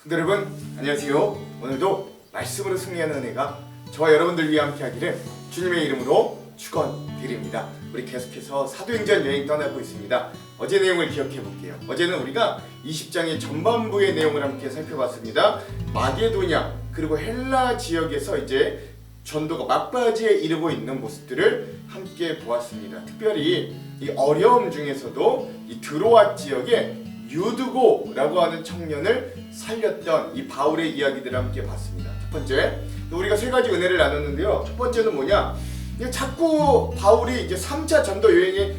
성도 여러분 안녕하세요. 오늘도 말씀으로 승리하는 은혜가 저와 여러분들 위해 함께하기를 주님의 이름으로 축원드립니다. 우리 계속해서 사도행전 여행 떠나고 있습니다. 어제 내용을 기억해 볼게요. 어제는 우리가 20장의 전반부의 내용을 함께 살펴봤습니다. 마게도냐 그리고 헬라 지역에서 이제 전도가 막바지에 이르고 있는 모습들을 함께 보았습니다. 특별히 이 어려움 중에서도 이 드로아 지역에 유두고라고 하는 청년을 살렸던 이 바울의 이야기들을 함께 봤습니다. 첫 번째, 우리가 세 가지 은혜를 나눴는데요. 첫 번째는 뭐냐? 자꾸 바울이 이제 3차 전도 여행의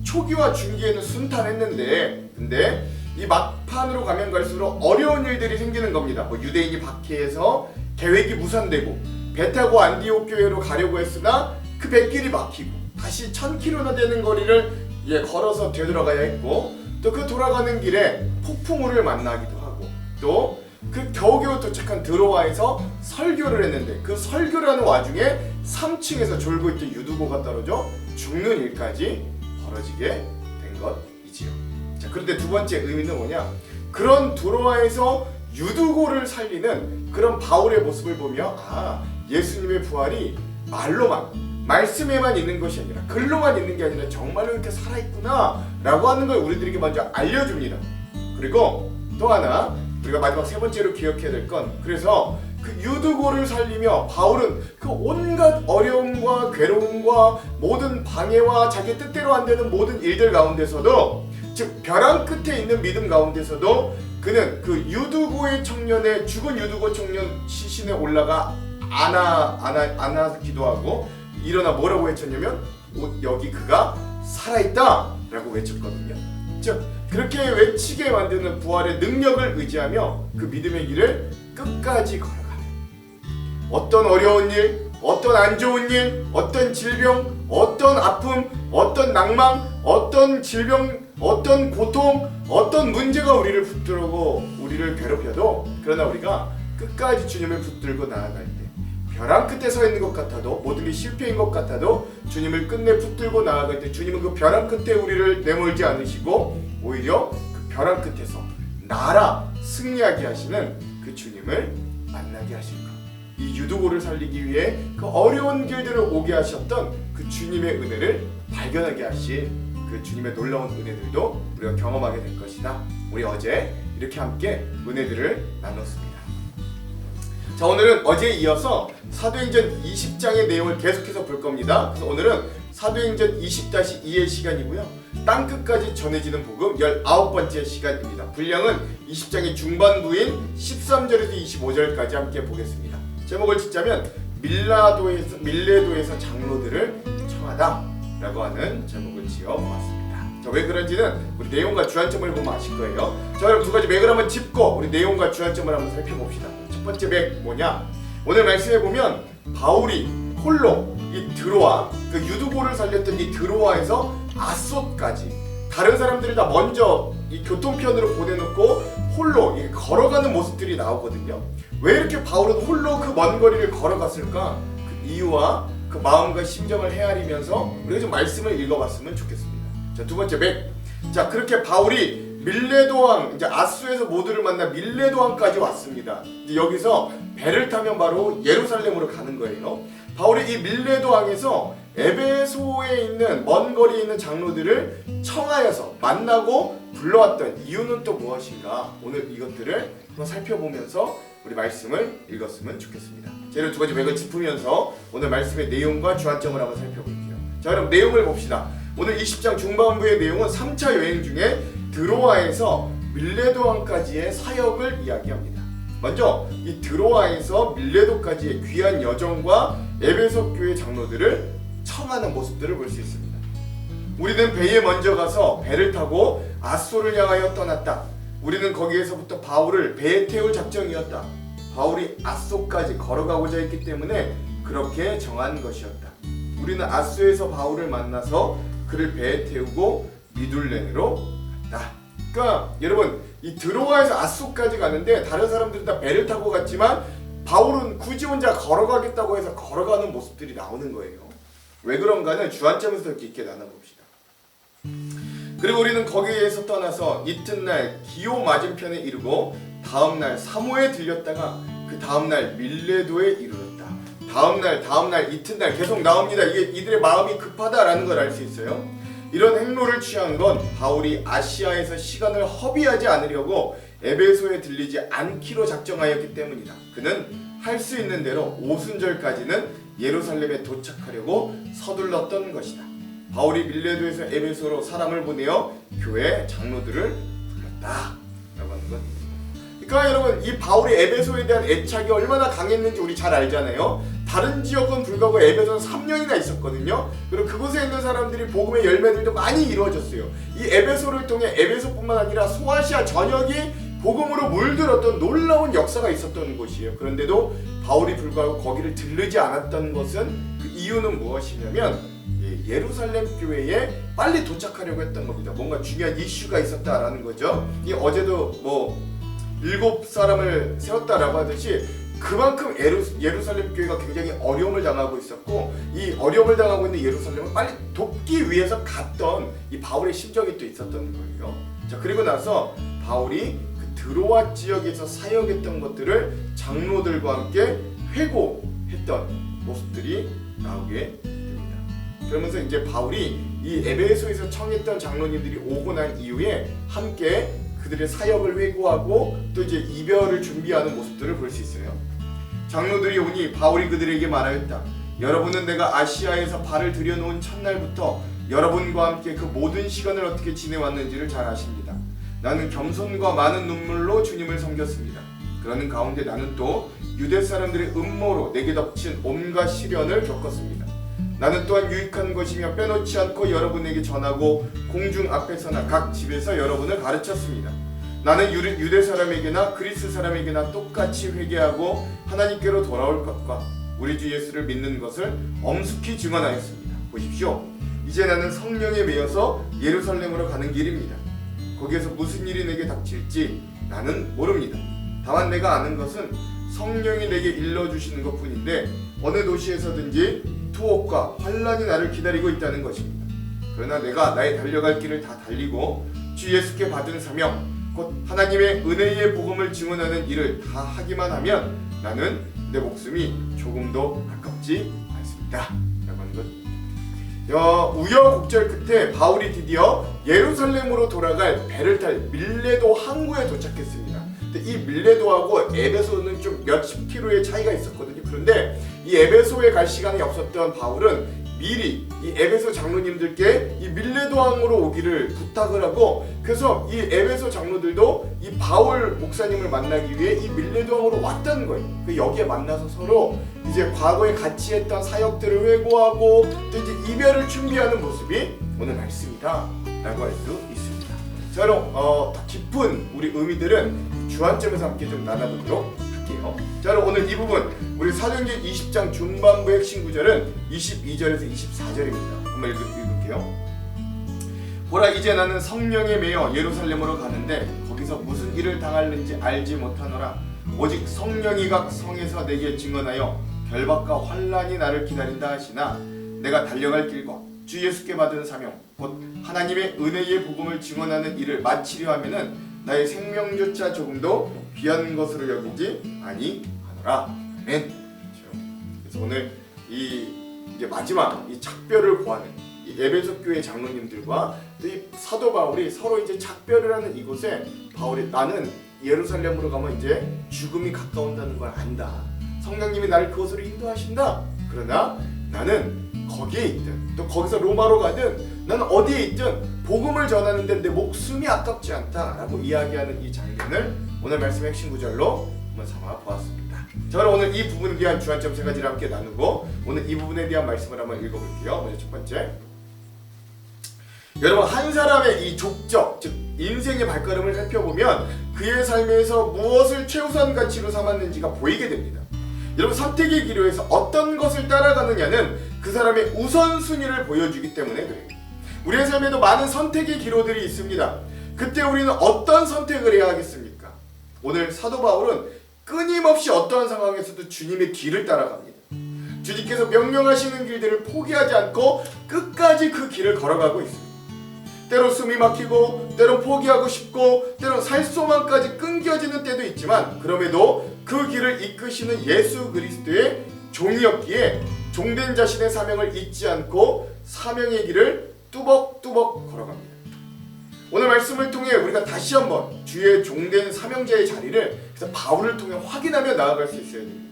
초기와 중기에는 순탄했는데, 근데 이 막판으로 가면 갈수록 어려운 일들이 생기는 겁니다. 뭐 유대인이 박해해서 계획이 무산되고, 배 타고 안디옥 교회로 가려고 했으나 그 배길이 막히고, 다시 1000km나 되는 거리를 걸어서 되돌아가야 했고, 또 그 돌아가는 길에 폭풍우를 만나기도 하고, 또 그 겨우겨우 도착한 드로아에서 설교를 했는데 그 설교를 하는 와중에 3층에서 졸고 있던 유두고가 떨어져 죽는 일까지 벌어지게 된 것이지요. 자, 그런데 두 번째 의미는 뭐냐? 그런 드로아에서 유두고를 살리는 그런 바울의 모습을 보며 예수님의 부활이 말로만 말씀에만 있는 것이 아니라 글로만 있는 게 아니라 정말로 이렇게 살아있구나 라고 하는 걸 우리들에게 먼저 알려줍니다. 그리고 또 하나 우리가 마지막 세 번째로 기억해야 될 건, 그래서 그 유두고를 살리며 바울은 그 온갖 어려움과 괴로움과 모든 방해와 자기 뜻대로 안 되는 모든 일들 가운데서도, 즉 벼랑 끝에 있는 믿음 가운데서도 그는 그 유두고의 청년의 죽은 유두고 청년 시신에 올라가 안아 기도하고 일어나 뭐라고 외쳤냐면 여기 그가 살아있다 라고 외쳤거든요. 즉 그렇게 외치게 만드는 부활의 능력을 의지하며 그 믿음의 길을 끝까지 걸어가는, 어떤 어려운 일, 어떤 안 좋은 일, 어떤 질병, 어떤 아픔, 어떤 낭망, 어떤 질병, 어떤 고통, 어떤 문제가 우리를 붙들고 우리를 괴롭혀도, 그러나 우리가 끝까지 주님을 붙들고 나아갈 때 벼랑 끝에 서 있는 것 같아도, 모든 게 실패인 것 같아도 주님을 끝내 붙들고 나아갈 때 주님은 그 벼랑 끝에 우리를 내몰지 않으시고 오히려 그 벼랑 끝에서 나라 승리하게 하시는 그 주님을 만나게 하실 것. 이 유두고를 살리기 위해 그 어려운 길들을 오게 하셨던 그 주님의 은혜를 발견하게 하신 그 주님의 놀라운 은혜들도 우리가 경험하게 될 것이다. 우리 어제 이렇게 함께 은혜들을 나눴습니다. 자, 오늘은 어제에 이어서 사도행전 20장의 내용을 계속해서 볼 겁니다. 그래서 오늘은 사도행전 20-2의 시간이고요. 땅끝까지 전해지는 복음 19번째 시간입니다. 분량은 20장의 중반부인 13절에서 25절까지 함께 보겠습니다. 제목을 짓자면 밀레도에서 장로들을 청하다 라고 하는 제목을 지어보았습니다. 자, 왜 그런지는 우리 내용과 주안점을 보면 아실 거예요. 자, 여러분 두 가지 맥을 한번 짚고 우리 내용과 주안점을 한번 살펴봅시다. 첫 번째 맥 뭐냐? 오늘 말씀해 보면 바울이 홀로 이 드로아, 그 유두고를 살렸던 이 드로아에서 아소까지 다른 사람들이 다 먼저 이 교통편으로 보내놓고 홀로 걸어가는 모습들이 나오거든요. 왜 이렇게 바울은 홀로 그 먼 거리를 걸어갔을까? 그 이유와 그 마음과 심정을 헤아리면서 우리가 좀 말씀을 읽어봤으면 좋겠습니다. 자, 두 번째 맥. 자, 그렇게 바울이 밀레도 왕, 이제 아수에서 모두를 만나 밀레도 왕까지 왔습니다. 이제 여기서 배를 타면 바로 예루살렘으로 가는 거예요. 바울이 이 밀레도 왕에서 에베소에 있는 먼 거리에 있는 장로들을 청하여서 만나고 불러왔던 이유는 또 무엇인가? 오늘 이것들을 한번 살펴보면서 우리 말씀을 읽었으면 좋겠습니다. 자, 두 가지 맥을 짚으면서 오늘 말씀의 내용과 주안점을 한번 살펴볼게요. 자, 그럼 내용을 봅시다. 오늘 20장 중반부의 내용은 3차 여행 중에 드로아에서 밀레도 왕까지의 사역을 이야기합니다. 먼저 이 드로아에서 밀레도까지의 귀한 여정과 에베소 교회 장로들을 청하는 모습들을 볼 수 있습니다. 우리는 배에 먼저 가서 배를 타고 아소를 향하여 떠났다. 우리는 거기에서부터 바울을 배에 태울 작정이었다. 바울이 아소까지 걸어가고자 했기 때문에 그렇게 정한 것이었다. 우리는 아소에서 바울을 만나서 그를 배에 태우고 미둘렌으로 갔다. 그러니까 여러분, 이 드로아에서 아소까지 가는데 다른 사람들은 다 배를 타고 갔지만 바울은 굳이 혼자 걸어가겠다고 해서 걸어가는 모습들이 나오는 거예요. 왜 그런가는 주안점에서 깊게 나눠봅시다. 그리고 우리는 거기에서 떠나서 이튿날 기오 맞은편에 이르고 다음날 사모에 들렸다가 그 다음날 밀레도에 이르렀다. 다음날 이튿날 계속 나옵니다. 이게 이들의 마음이 급하다라는 걸 알 수 있어요. 이런 행로를 취한 건 바울이 아시아에서 시간을 허비하지 않으려고 에베소에 들리지 않기로 작정하였기 때문이다. 그는 할 수 있는 대로 오순절까지는 예루살렘에 도착하려고 서둘렀던 것이다. 바울이 밀레도에서 에베소로 사람을 보내어 교회 장로들을 불렀다 라고 하는 것. 그러니까 여러분, 이 바울이 에베소에 대한 애착이 얼마나 강했는지 우리 잘 알잖아요. 다른 지역은 불구하고 에베소는 3년이나 있었거든요. 그리고 그곳에 있는 사람들이 복음의 열매들도 많이 이루어졌어요. 이 에베소를 통해 에베소뿐만 아니라 소아시아 전역이 복음으로 물들었던 놀라운 역사가 있었던 곳이에요. 그런데도 바울이 불구하고 거기를 들르지 않았던 것은 그 이유는 무엇이냐면 예루살렘 교회에 빨리 도착하려고 했던 겁니다. 뭔가 중요한 이슈가 있었다라는 거죠. 이 어제도 뭐 7사람을 세웠다라고 하듯이 그만큼 예루살렘 교회가 굉장히 어려움을 당하고 있었고, 이 어려움을 당하고 있는 예루살렘을 빨리 돕기 위해서 갔던 이 바울의 심정이 또 있었던 거예요. 자, 그리고 나서 바울이 드로아 지역에서 사역했던 것들을 장로들과 함께 회고했던 모습들이 나오게 됩니다. 그러면서 이제 바울이 이 에베소에서 청했던 장로님들이 오고 난 이후에 함께 그들의 사역을 회고하고 또 이제 이별을 준비하는 모습들을 볼 수 있어요. 장로들이 오니 바울이 그들에게 말하였다. 여러분은 내가 아시아에서 발을 들여놓은 첫날부터 여러분과 함께 그 모든 시간을 어떻게 지내왔는지를 잘 아십니다. 나는 겸손과 많은 눈물로 주님을 섬겼습니다. 그러는 가운데 나는 또 유대 사람들의 음모로 내게 덮친 온갖 시련을 겪었습니다. 나는 또한 유익한 것이며 빼놓지 않고 여러분에게 전하고 공중 앞에서나 각 집에서 여러분을 가르쳤습니다. 나는 유대 사람에게나 그리스 사람에게나 똑같이 회개하고 하나님께로 돌아올 것과 우리 주 예수를 믿는 것을 엄숙히 증언하였습니다. 보십시오. 이제 나는 성령에 매여서 예루살렘으로 가는 길입니다. 거기에서 무슨 일이 내게 닥칠지 나는 모릅니다. 다만 내가 아는 것은 성령이 내게 일러주시는 것뿐인데 어느 도시에서든지 투옥과 환란이 나를 기다리고 있다는 것입니다. 그러나 내가 나의 달려갈 길을 다 달리고 주 예수께 받은 사명 곧 하나님의 은혜의 복음을 증언하는 일을 다 하기만 하면 나는 내 목숨이 조금도 아깝지 않습니다. 라고 하는 것. 우여곡절 끝에 바울이 드디어 예루살렘으로 돌아갈 배를 탈 밀레도 항구에 도착했습니다. 근데 이 밀레도하고 에베소는 좀 몇십 킬로의 차이가 있었거든요. 그런데 이 에베소에 갈 시간이 없었던 바울은 미리 이 에베소 장로님들께 이 밀레도 항으로 오기를 부탁을 하고, 그래서 이 에베소 장로들도 이 바울 목사님을 만나기 위해 이 밀레도 항으로 왔다는 거예요. 여기에 만나서 서로 이제 과거에 같이 했던 사역들을 회고하고 또 이제 이별을 준비하는 모습이 오늘 말씀이다 라고 할 수 있습니다. 자, 그럼 더 깊은 우리 의미들은 주안점에서 함께 좀 나눠보도록 할게요. 자, 그럼 오늘 이 부분 우리 사도행전 20장 중반부 핵심 구절은 22절에서 24절입니다. 한번 읽을게요. 보라, 이제 나는 성령에 매여 예루살렘으로 가는데 거기서 무슨 일을 당할는지 알지 못하노라. 오직 성령이 각 성에서 내게 증언하여 결박과 환란이 나를 기다린다 하시나 내가 달려갈 길과 주 예수께 받은 사명 곧 하나님의 은혜의 복음을 증언하는 일을 마치려 하면은 나의 생명조차 조금도 귀한 것으로 여기지 아니하노라. 아멘. 그래서 오늘 이제 마지막 이 작별을 고하는 이 에베소 교회 장로님들과 또 이 사도 바울이 서로 이제 작별을 하는 이곳에 바울이 나는 예루살렘으로 가면 이제 죽음이 가까운다는 걸 안다. 성령님이 나를 그곳으로 인도하신다. 그러나 나는 거기에 있든 또 거기서 로마로 가든 나는 어디에 있든 복음을 전하는데 내 목숨이 아깝지 않다라고 이야기하는 이 장면을 오늘 말씀의 핵심 구절로 한번 삼아 보았습니다. 자, 그럼 오늘 이 부분에 대한 주안점 세 가지를 함께 나누고 오늘 이 부분에 대한 말씀을 한번 읽어볼게요. 먼저 첫 번째, 여러분 한 사람의 이 족적 즉 인생의 발걸음을 살펴보면 그의 삶에서 무엇을 최우선 가치로 삼았는지가 보이게 됩니다. 여러분 선택의 기로에서 어떤 것을 따라가느냐는 그 사람의 우선순위를 보여주기 때문에 그래요. 우리의 삶에도 많은 선택의 기로들이 있습니다. 그때 우리는 어떤 선택을 해야 하겠습니까? 오늘 사도 바울은 끊임없이 어떠한 상황에서도 주님의 길을 따라갑니다. 주님께서 명령하시는 길들을 포기하지 않고 끝까지 그 길을 걸어가고 있습니다. 때로 숨이 막히고 때로 포기하고 싶고 때로 살소망까지 끊겨지는 때도 있지만 그럼에도 그 길을 이끄시는 예수 그리스도의 종이었기에 종된 자신의 사명을 잊지 않고 사명의 길을 뚜벅뚜벅 걸어갑니다. 오늘 말씀을 통해 우리가 다시 한번 주의 종된 사명자의 자리를 그래서 바울을 통해 확인하며 나아갈 수 있어야 됩니다.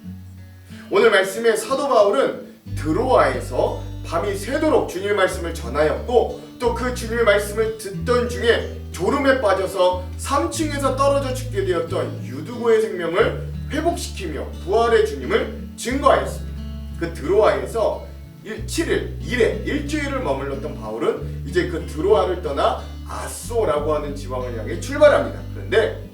오늘 말씀에 사도 바울은 드로아에서 밤이 새도록 주님의 말씀을 전하였고 또 그 주님의 말씀을 듣던 중에 졸음에 빠져서 3층에서 떨어져 죽게 되었던 유두고의 생명을 회복시키며 부활의 주님을 증거하였습니다. 그 드로아에서 7일, 일주일을 머물렀던 바울은 이제 그 드로아를 떠나 아소라고 하는 지방을 향해 출발합니다. 그런데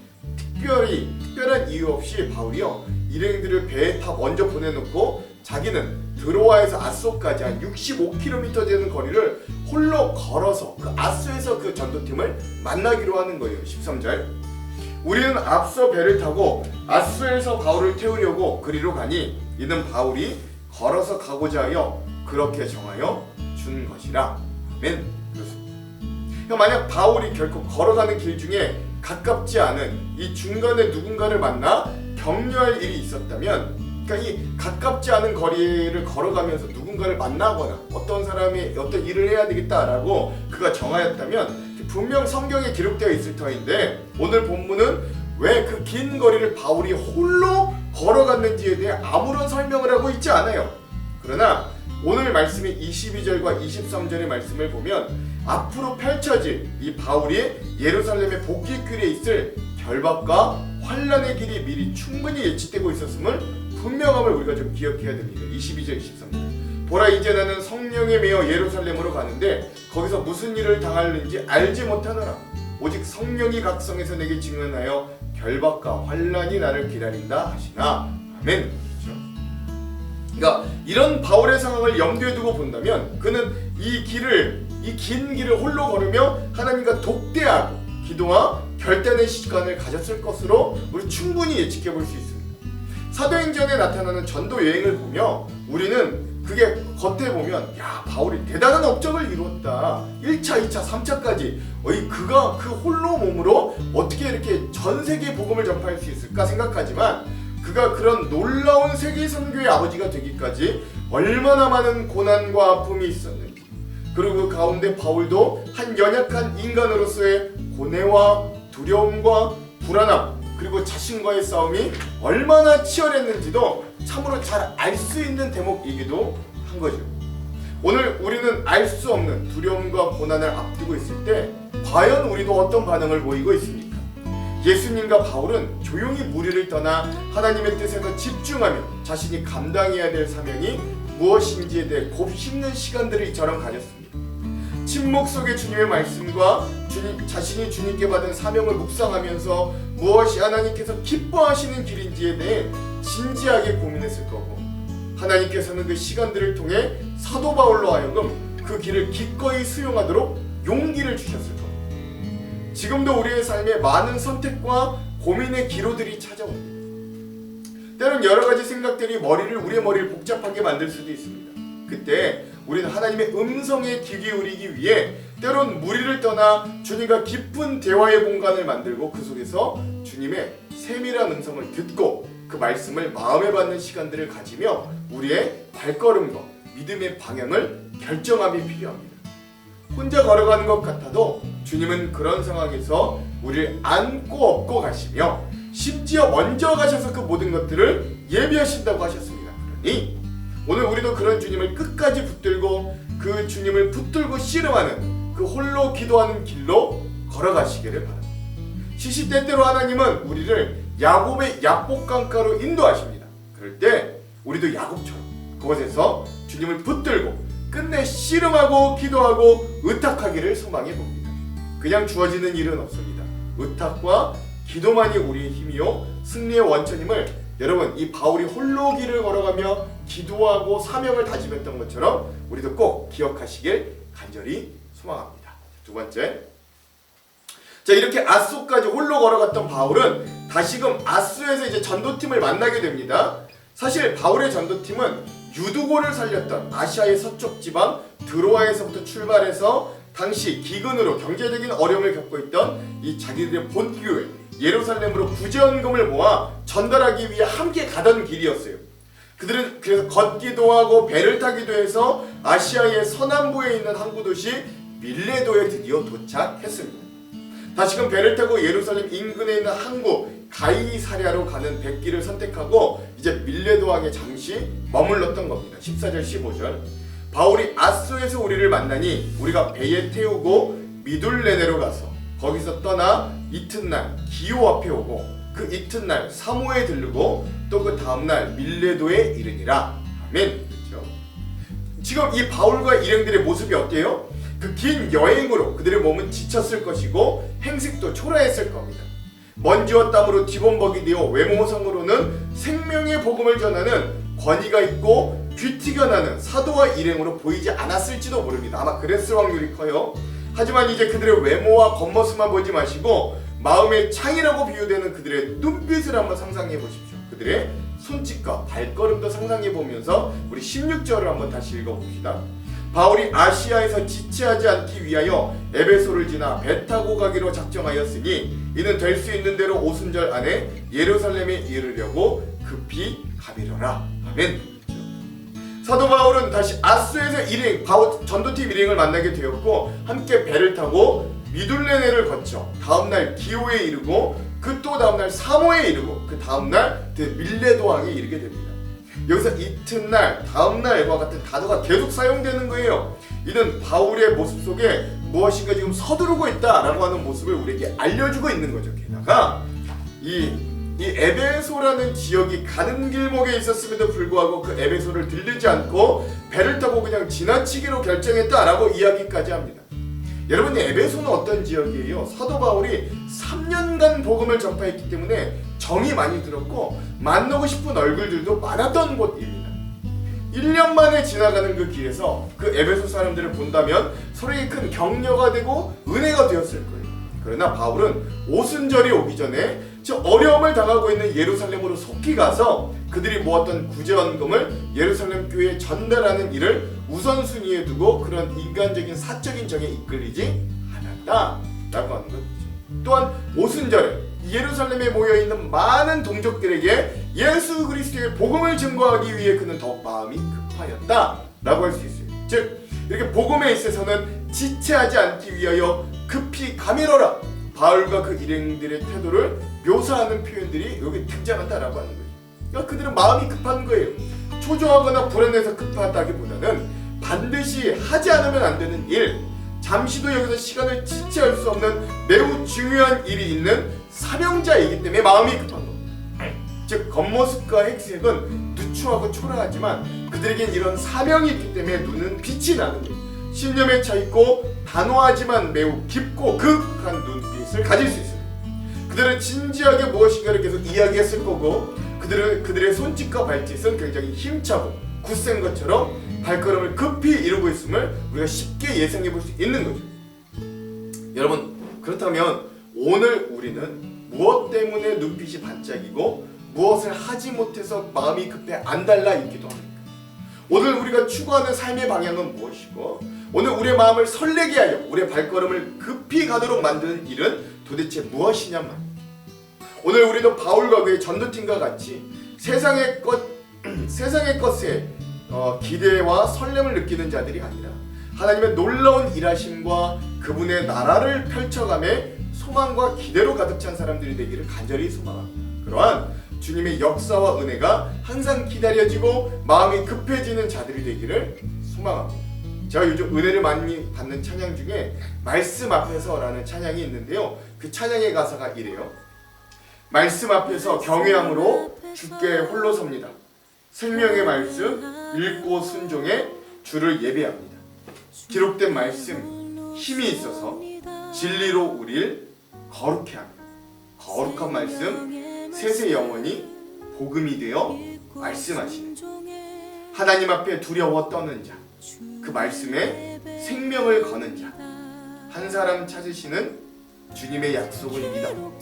특별한 이유 없이 바울이요 일행들을 배에 타 먼저 보내놓고 자기는 드로아에서 아소까지 한 65km 되는 거리를 홀로 걸어서 그 아소에서 그 전도팀을 만나기로 하는 거예요. 13절 우리는 앞서 배를 타고 아소에서 바울을 태우려고 그리로 가니 이는 바울이 걸어서 가고자 하여 그렇게 정하여 준 것이라. 아멘. 그렇습니다. 만약 바울이 결코 걸어가는 길 중에 가깝지 않은 이 중간에 누군가를 만나 격려할 일이 있었다면 그러니까 이 가깝지 않은 거리를 걸어가면서 누군가를 만나거나 어떤 사람이 어떤 일을 해야 되겠다라고 그가 정하였다면 분명 성경에 기록되어 있을 터인데 오늘 본문은 왜 그 긴 거리를 바울이 홀로 걸어갔는지에 대해 아무런 설명을 하고 있지 않아요. 그러나 오늘 말씀인 22절과 23절의 말씀을 보면 앞으로 펼쳐질 이 바울이 예루살렘의 복귀길에 있을 결박과 환란의 길이 미리 충분히 예측되고 있었음을 분명함을 우리가 좀 기억해야 됩니다. 22절 23절 보라 이제 나는 성령에 매여 예루살렘으로 가는데 거기서 무슨 일을 당하는지 알지 못하노라. 오직 성령이 각성해서 내게 증언하여 결박과 환란이 나를 기다린다 하시나. 아멘. 그렇죠? 그러니까 이런 바울의 상황을 염두에 두고 본다면 그는 이 긴 길을 홀로 걸으며 하나님과 독대하고 기도와 결단의 시간을 가졌을 것으로 우리 충분히 예측해 볼 수 있습니다. 사도행전에 나타나는 전도 여행을 보며 우리는 그게 겉에 보면 야 바울이 대단한 업적을 이루었다. 1차, 2차, 3차까지 그가 그 홀로 몸으로 어떻게 이렇게 전 세계 복음을 전파할 수 있을까 생각하지만 그가 그런 놀라운 세계 선교의 아버지가 되기까지 얼마나 많은 고난과 아픔이 있었는지 그리고 그 가운데 바울도 한 연약한 인간으로서의 고뇌와 두려움과 불안함 그리고 자신과의 싸움이 얼마나 치열했는지도 참으로 잘 알 수 있는 대목이기도 한 거죠. 오늘 우리는 알 수 없는 두려움과 고난을 앞두고 있을 때 과연 우리도 어떤 반응을 보이고 있습니까? 예수님과 바울은 조용히 무리를 떠나 하나님의 뜻에서 집중하며 자신이 감당해야 될 사명이 무엇인지에 대해 곱씹는 시간들을 이처럼 가졌습니다. 침묵 속의 주님의 말씀과 자신이 주님께 받은 사명을 묵상하면서 무엇이 하나님께서 기뻐하시는 길인지에 대해 진지하게 고민했을 거고 하나님께서는 그 시간들을 통해 사도 바울로 하여금 그 길을 기꺼이 수용하도록 용기를 주셨을 겁니다. 지금도 우리의 삶에 많은 선택과 고민의 기로들이 찾아옵니다. 때론 여러 가지 생각들이 우리의 머리를 복잡하게 만들 수도 있습니다. 그때 우리는 하나님의 음성에 귀 기울이기 위해 때론 무리를 떠나 주님과 깊은 대화의 공간을 만들고 그 속에서 주님의 세밀한 음성을 듣고 그 말씀을 마음에 받는 시간들을 가지며 우리의 발걸음과 믿음의 방향을 결정함이 필요합니다. 혼자 걸어가는 것 같아도 주님은 그런 상황에서 우리를 안고 업고 가시며 심지어 먼저 가셔서 그 모든 것들을 예비하신다고 하셨습니다. 그러니 오늘 우리도 그런 주님을 끝까지 붙들고 그 주님을 붙들고 씨름하는 그 홀로 기도하는 길로 걸어가시기를 바랍니다. 시시때때로 하나님은 우리를 야곱의 약복강가로 인도하십니다. 그럴 때 우리도 야곱처럼 그곳에서 주님을 붙들고 끝내 씨름하고 기도하고 의탁하기를 소망해 봅니다. 그냥 주어지는 일은 없습니다. 의탁과 기도만이 우리의 힘이요 승리의 원천임을 여러분 이 바울이 홀로 길을 걸어가며 기도하고 사명을 다짐했던 것처럼 우리도 꼭 기억하시길 간절히 소망합니다. 두 번째, 자 이렇게 아소까지 홀로 걸어갔던 바울은 다시금 아소에서 이제 전도팀을 만나게 됩니다. 사실 바울의 전도팀은 유두고를 살렸던 아시아의 서쪽 지방 드로아에서부터 출발해서 당시 기근으로 경제적인 어려움을 겪고 있던 이 자기들의 본교회 예루살렘으로 구제헌금을 모아 전달하기 위해 함께 가던 길이었어요. 그들은 그래서 걷기도 하고 배를 타기도 해서 아시아의 서남부에 있는 항구 도시 밀레도에 드디어 도착했습니다. 다시금 배를 타고 예루살렘 인근에 있는 항구 가이사랴로 가는 백길을 선택하고 이제 밀레도항에 잠시 머물렀던 겁니다. 14절 15절 바울이 아소에서 우리를 만나니 우리가 배에 태우고 미둘레네로 가서 거기서 떠나 이튿날 기오 앞에 오고 그 이튿날 사모에 들르고 또 그 다음날 밀레도에 이르니라. 아멘. 그렇죠? 지금 이 바울과 일행들의 모습이 어때요? 그 긴 여행으로 그들의 몸은 지쳤을 것이고 행색도 초라했을 겁니다. 먼지와 땀으로 뒤범벅이 되어 외모상으로는 생명의 복음을 전하는 권위가 있고 귀티가 나는 사도와 일행으로 보이지 않았을지도 모릅니다. 아마 그랬을 확률이 커요. 하지만 이제 그들의 외모와 겉모습만 보지 마시고 마음의 창이라고 비유되는 그들의 눈빛을 한번 상상해 보십시오. 그들의 손짓과 발걸음도 상상해 보면서 우리 16절을 한번 다시 읽어봅시다. 바울이 아시아에서 지체하지 않기 위하여 에베소를 지나 배 타고 가기로 작정하였으니 이는 될 수 있는 대로 오순절 안에 예루살렘에 이르려고 급히 가비로라. 아멘. 사도 바울은 다시 아소에서 전도팀 일행을 만나게 되었고 함께 배를 타고 미둘레네를 거쳐 다음날 기오에 이르고 그 또 다음날 사모에 이르고 그 다음날 밀레도항에 이르게 됩니다. 여기서 이튿날, 다음날과 같은 단어가 계속 사용되는 거예요. 이는 바울의 모습 속에 무엇인가 지금 서두르고 있다라고 하는 모습을 우리에게 알려주고 있는 거죠. 게다가 이 에베소라는 지역이 가는 길목에 있었음에도 불구하고 그 에베소를 들르지 않고 배를 타고 그냥 지나치기로 결정했다라고 이야기까지 합니다. 여러분, 에베소는 어떤 지역이에요? 사도 바울이 3년간 복음을 전파했기 때문에 정이 많이 들었고 만나고 싶은 얼굴들도 많았던 곳입니다. 1년 만에 지나가는 그 길에서 그 에베소 사람들을 본다면 서로에게 큰 격려가 되고 은혜가 되었을 거예요. 그러나 바울은 오순절이 오기 전에 저 어려움을 당하고 있는 예루살렘으로 속히 가서 그들이 모았던 구제헌금을 예루살렘 교회에 전달하는 일을 우선순위에 두고 그런 인간적인 사적인 정에 이끌리지 않았다라고 하는 거죠. 또한 오순절에 예루살렘에 모여있는 많은 동족들에게 예수 그리스도의 복음을 증거하기 위해 그는 더욱 마음이 급하였다라고 할 수 있어요. 즉 이렇게 복음에 있어서는 지체하지 않기 위하여 급히 가미러라. 바울과 그 일행들의 태도를 묘사하는 표현들이 여기 등장한다라고 하는 거예요. 그러니까 그들은 마음이 급한 거예요. 초조하거나 불안해서 급하다기보다는 반드시 하지 않으면 안 되는 일, 잠시도 여기서 시간을 지체할 수 없는 매우 중요한 일이 있는 사명자이기 때문에 마음이 급한 겁니다. 즉 겉모습과 행색은 누추하고 초라하지만 그들에겐 이런 사명이 있기 때문에 눈은 빛이 나는 거예요. 신념에 차있고 단호하지만 매우 깊고 극한 눈빛을 가질 수 있어요. 그들은 진지하게 무엇인가를 계속 이야기했을 거고 그들의 손짓과 발짓은 굉장히 힘차고 굳센 것처럼 발걸음을 급히 이루고 있음을 우리가 쉽게 예상해 볼 수 있는 거죠. 여러분, 그렇다면 오늘 우리는 무엇 때문에 눈빛이 반짝이고 무엇을 하지 못해서 마음이 급해 안달나 있기도 합니까? 오늘 우리가 추구하는 삶의 방향은 무엇이고 오늘 우리의 마음을 설레게 하여 우리의 발걸음을 급히 가도록 만드는 일은 도대체 무엇이냐 말입니다. 오늘 우리도 바울과 그의 전도팀과 같이 세상의 것에 기대와 설렘을 느끼는 자들이 아니라 하나님의 놀라운 일하심과 그분의 나라를 펼쳐감에 소망과 기대로 가득 찬 사람들이 되기를 간절히 소망합니다. 그러한 주님의 역사와 은혜가 항상 기다려지고 마음이 급해지는 자들이 되기를 소망합니다. 제가 요즘 은혜를 많이 받는 찬양 중에 말씀 앞에서라는 찬양이 있는데요. 그 찬양의 가사가 이래요. 말씀 앞에서 경외함으로 주께 홀로 섭니다. 생명의 말씀 읽고 순종해 주를 예배합니다. 기록된 말씀 힘이 있어서 진리로 우리를 거룩해 합니다. 거룩한 말씀 세세 영원히 복음이 되어 말씀하시네. 하나님 앞에 두려워 떠는 자, 그 말씀에 생명을 거는 자, 한 사람 찾으시는 주님의 약속을 믿어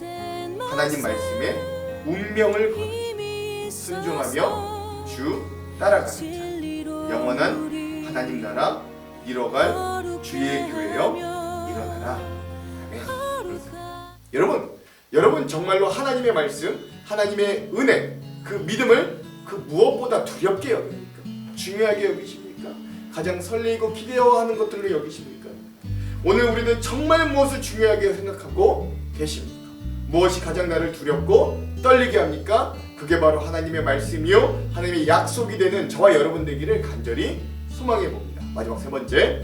하나님 말씀에 운명을 거는 자, 순종하며 주 따라가는 자, 영원한 하나님 나라 이뤄갈 주의 교회여 일어나라. 아멘. 여러분 정말로 하나님의 말씀, 하나님의 은혜, 그 믿음을 그 무엇보다 두렵게 여깁니까? 중요하게 여기십니까? 가장 설레이고 기대어하는 것들로 여기십니까? 오늘 우리는 정말 무엇을 중요하게 생각하고 계십니까? 무엇이 가장 나를 두렵고 떨리게 합니까? 그게 바로 하나님의 말씀이요 하나님의 약속이 되는 저와 여러분 되기를 간절히 소망해 봅니다. 마지막 세 번째,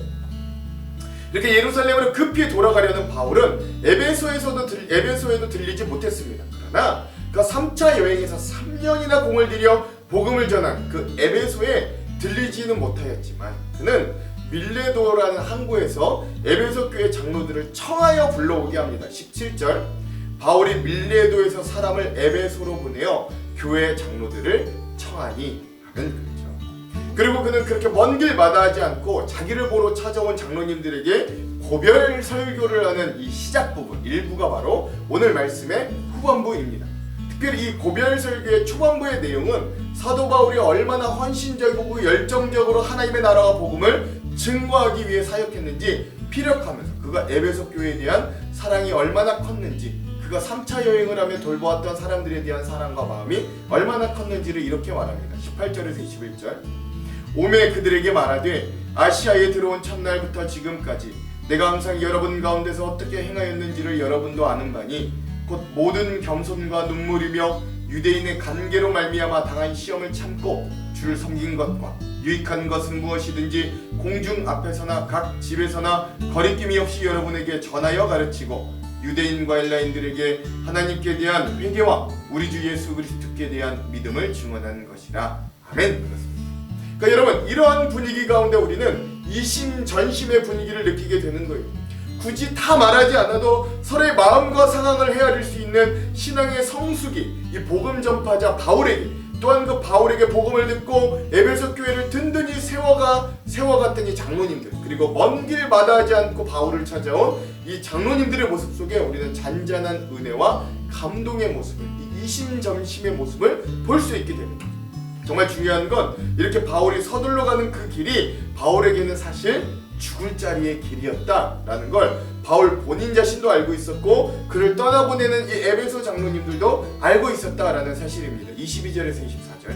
이렇게 예루살렘으로 급히 돌아가려는 바울은 에베소에도 들리지 못했습니다. 그러나 그 3차 여행에서 3년이나 공을 들여 복음을 전한 그 에베소에 들리지는 못하였지만 그는 밀레도라는 항구에서 에베소 교회 장로들을 청하여 불러오게 합니다. 17절, 바울이 밀레도에서 사람을 에베소로 보내어 교회 장로들을 청하니 하는 거죠. 그리고 그는 그렇게 먼 길 마다하지 않고 자기를 보러 찾아온 장로님들에게 고별 설교를 하는 이 시작 부분 일부가 바로 오늘 말씀의 후반부입니다. 특별히 이 고별 설교의 초반부의 내용은 사도 바울이 얼마나 헌신적이고 열정적으로 하나님의 나라와 복음을 증거하기 위해 사역했는지 피력하면서 그가 에베소 교회에 대한 사랑이 얼마나 컸는지, 그가 3차 여행을 하며 돌보았던 사람들에 대한 사랑과 마음이 얼마나 컸는지를 이렇게 말합니다. 18절에서 21절, 오매 그들에게 말하되 아시아에 들어온 첫날부터 지금까지 내가 항상 여러분 가운데서 어떻게 행하였는지를 여러분도 아는 바니 곧 모든 겸손과 눈물이며 유대인의 관계로 말미암아 당한 시험을 참고 주를 섬긴 것과 유익한 것은 무엇이든지 공중 앞에서나 각 집에서나 거리낌이 없이 여러분에게 전하여 가르치고 유대인과 헬라인들에게 하나님께 대한 회개와 우리 주 예수 그리스도께 대한 믿음을 증언하는 것이라. 아멘. 그렇습니다. 그러니까 여러분, 이러한 분위기 가운데 우리는 이심전심의 분위기를 느끼게 되는 거예요. 굳이 다 말하지 않아도 서로의 마음과 상황을 헤아릴 수 있는 신앙의 성숙이 이 복음 전파자 바울에게, 또한 그 바울에게 복음을 듣고 에베소 교회를 든든히 세워갔던 이 장로님들, 그리고 먼 길 마다하지 않고 바울을 찾아온 이 장로님들의 모습 속에 우리는 잔잔한 은혜와 감동의 모습을, 이 이심전심의 모습을 볼 수 있게 됩니다. 정말 중요한 건 이렇게 바울이 서둘러 가는 그 길이 바울에게는 사실 죽을 자리의 길이었다라는 걸 바울 본인 자신도 알고 있었고 그를 떠나보내는 이 에베소 장로님들도 알고 있었다라는 사실입니다. 22절에서 24절,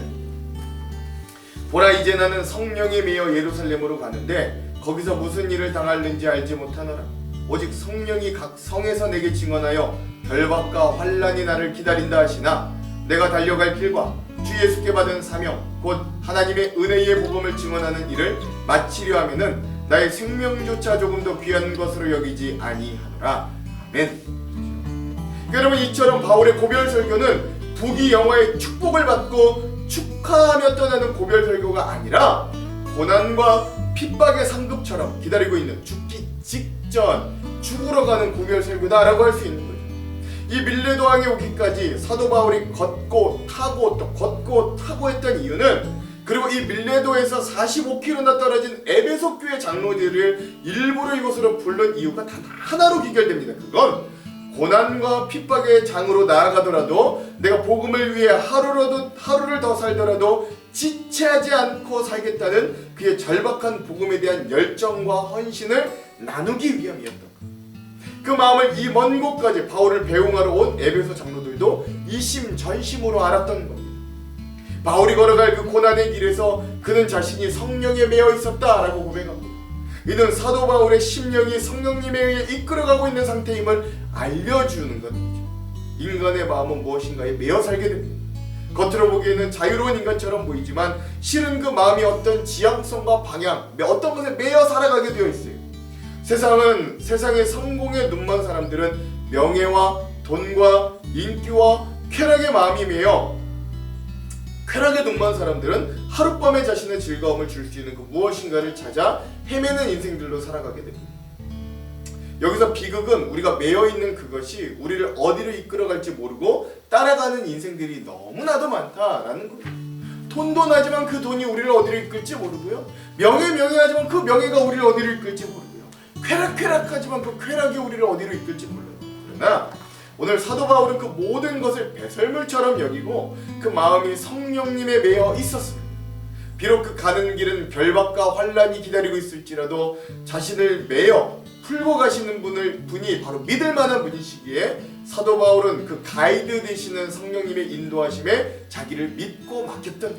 보라 이제 나는 성령에 매여 예루살렘으로 가는데 거기서 무슨 일을 당할는지 알지 못하노라. 오직 성령이 각 성에서 내게 증언하여 결박과 환난이 나를 기다린다 하시나 내가 달려갈 길과 주 예수께 받은 사명 곧 하나님의 은혜의 복음을 증언하는 일을 마치려 하면은 나의 생명조차 조금 더 귀한 것으로 여기지 아니하노라. 아멘. 여러분, 이처럼 바울의 고별 설교는 부귀영화의 축복을 받고 축하하며 떠나는 고별 설교가 아니라 고난과 핍박의 상급처럼 기다리고 있는 죽기 직전 죽으러 가는 고별 설교다라고 할 수 있는 거예요. 이 밀레도 항에 오기까지 사도 바울이 걷고 타고 또 걷고 타고 했던 이유는, 그리고 이 밀레도에서 45km나 떨어진 에베소 교회 장로들을 일부러 이곳으로 부른 이유가 단 하나로 귀결됩니다. 그건 고난과 핍박의 장으로 나아가더라도 내가 복음을 위해 하루를 더 살더라도 지체하지 않고 살겠다는 그의 절박한 복음에 대한 열정과 헌신을 나누기 위함이었던 것. 그 마음을 이 먼 곳까지 바울을 배웅하러 온 에베소 장로들도 이심전심으로 알았던 겁니다. 바울이 걸어갈 그 고난의 길에서 그는 자신이 성령에 매여 있었다라고 고백합니다. 이는 사도 바울의 심령이 성령님에 의해 이끌어가고 있는 상태임을 알려주는 것이죠. 인간의 마음은 무엇인가에 매여 살게 됩니다. 겉으로 보기에는 자유로운 인간처럼 보이지만 실은 그 마음이 어떤 지향성과 방향, 어떤 것에 매여 살아가게 되어 있어요. 세상의 성공에 눈먼 사람들은 명예와 돈과 인기와 쾌락의 마음이 매여, 쾌락에 눈먼 사람들은 하룻밤에 자신의 즐거움을 줄 수 있는 그 무엇인가를 찾아 헤매는 인생들로 살아가게 됩니다. 여기서 비극은 우리가 매여있는 그것이 우리를 어디로 이끌어갈지 모르고 따라가는 인생들이 너무나도 많다라는 겁니다. 돈도 나지만 그 돈이 우리를 어디로 이끌지 모르고요, 명예하지만 그 명예가 우리를 어디로 이끌지 모르고요, 쾌락하지만 그 쾌락이 우리를 어디로 이끌지 몰라요. 그러나 오늘 사도 바울은 그 모든 것을 배설물처럼 여기고 그 마음이 성령님에 매여 있었습니다. 비록 그 가는 길은 결박과 환란이 기다리고 있을지라도 자신을 매여 풀고 가시는 분이 바로 믿을 만한 분이시기에 사도 바울은 그 가이드 되시는 성령님의 인도하심에 자기를 믿고 맡겼던,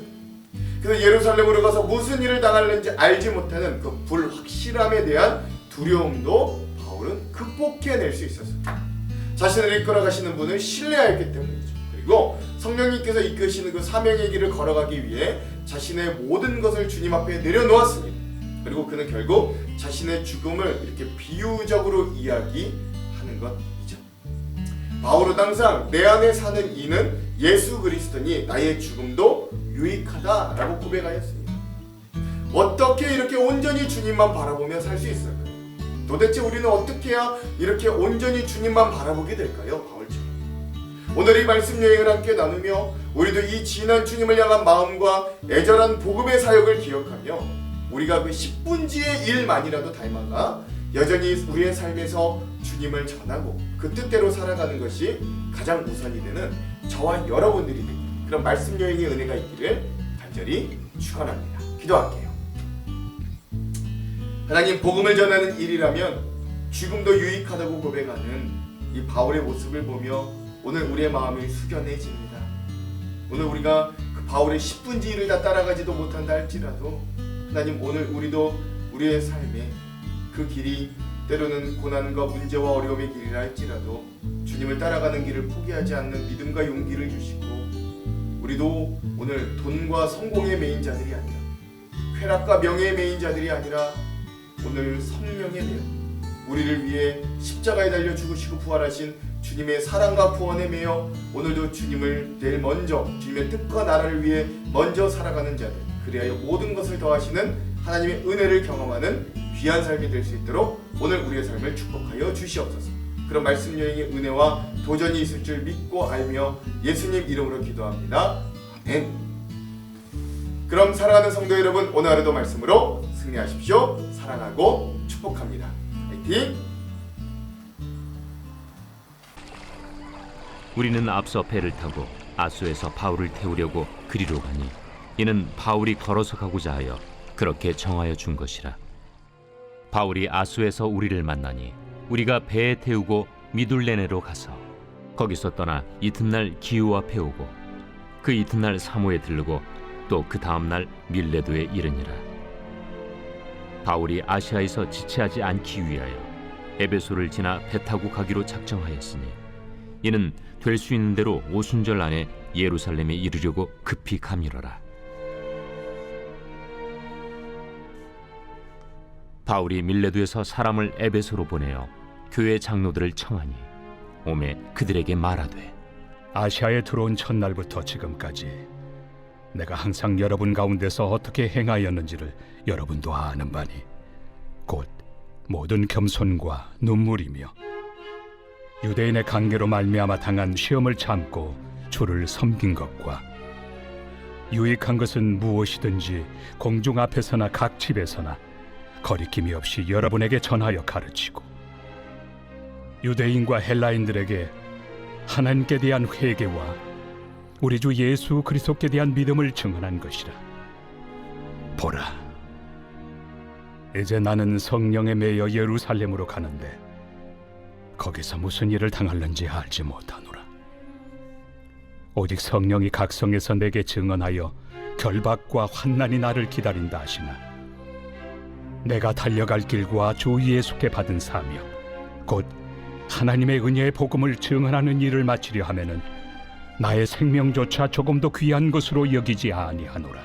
그래서 예루살렘으로 가서 무슨 일을 당할는지 알지 못하는 그 불확실함에 대한 두려움도 바울은 극복해낼 수 있었습니다. 자신을 이끌어 가시는 분을 신뢰하였기 때문이죠. 그리고 성령님께서 이끄시는 그 사명의 길을 걸어가기 위해 자신의 모든 것을 주님 앞에 내려놓았습니다. 그리고 그는 결국 자신의 죽음을 이렇게 비유적으로 이야기하는 것이죠. 바울은 항상 내 안에 사는 이는 예수 그리스도니 나의 죽음도 유익하다라고 고백하였습니다. 어떻게 이렇게 온전히 주님만 바라보며 살 수 있을까요? 도대체 우리는 어떻게 해야 이렇게 온전히 주님만 바라보게 될까요? 바울처럼. 오늘 이 말씀 여행을 함께 나누며 우리도 이 진한 주님을 향한 마음과 애절한 복음의 사역을 기억하며 우리가 그 10분지의 일만이라도 닮아가 여전히 우리의 삶에서 주님을 전하고 그 뜻대로 살아가는 것이 가장 우선이 되는 저와 여러분들이 되길, 그런 말씀 여행의 은혜가 있기를 간절히 축원합니다. 기도할게요. 하나님, 복음을 전하는 일이라면 죽음도 유익하다고 고백하는 이 바울의 모습을 보며 오늘 우리의 마음이 숙연해집니다. 오늘 우리가 그 바울의 10분지 일을 다 따라가지도 못한다 할지라도 하나님, 오늘 우리도 우리의 삶에 그 길이 때로는 고난과 문제와 어려움의 길이라 할지라도 주님을 따라가는 길을 포기하지 않는 믿음과 용기를 주시고, 우리도 오늘 돈과 성공의 메인 자들이 아니라 쾌락과 명예의 메인 자들이 아니라 오늘 성령의 매여 우리를 위해 십자가에 달려 죽으시고 부활하신 주님의 사랑과 구원에 매여 오늘도 주님을 제일 먼저, 주님의 뜻과 나라를 위해 먼저 살아가는 자들, 그리하여 모든 것을 더하시는 하나님의 은혜를 경험하는 귀한 삶이 될 수 있도록 오늘 우리의 삶을 축복하여 주시옵소서. 그런 말씀 여행의 은혜와 도전이 있을 줄 믿고 알며 예수님 이름으로 기도합니다. 아멘. 그럼 사랑하는 성도 여러분, 오늘 하루도 말씀으로 승리하십시오. 사랑하고 축복합니다. 화이팅! 우리는 앞서 배를 타고 아소에서 바울을 태우려고 그리로 가니 이는 바울이 걸어서 가고자 하여 그렇게 정하여 준 것이라. 바울이 아소에서 우리를 만나니 우리가 배에 태우고 미둘레네로 가서 거기서 떠나 이튿날 기후 앞에 오고 그 이튿날 사모에 들르고 또 그 다음날 밀레도에 이르니라. 바울이 아시아에서 지체하지 않기 위하여 에베소를 지나 배 타고 가기로 작정하였으니 이는 될 수 있는 대로 오순절 안에 예루살렘에 이르려고 급히 가미러라. 바울이 밀레도에서 사람을 에베소로 보내어 교회 장로들을 청하니 오매 그들에게 말하되, 아시아에 들어온 첫날부터 지금까지 내가 항상 여러분 가운데서 어떻게 행하였는지를 여러분도 아는 바니 곧 모든 겸손과 눈물이며 유대인의 관계로 말미암아 당한 시험을 참고 주를 섬긴 것과 유익한 것은 무엇이든지 공중 앞에서나 각 집에서나 거리낌이 없이 여러분에게 전하여 가르치고 유대인과 헬라인들에게 하나님께 대한 회개와 우리 주 예수 그리스도께 대한 믿음을 증언한 것이라. 보라, 이제 나는 성령에 매여 예루살렘으로 가는데 거기서 무슨 일을 당할는지 알지 못하노라. 오직 성령이 각성에서 내게 증언하여 결박과 환난이 나를 기다린다 하시나 내가 달려갈 길과 주 예수께 받은 사명 곧 하나님의 은혜의 복음을 증언하는 일을 마치려 하면은 나의 생명조차 조금도 귀한 것으로 여기지 아니하노라.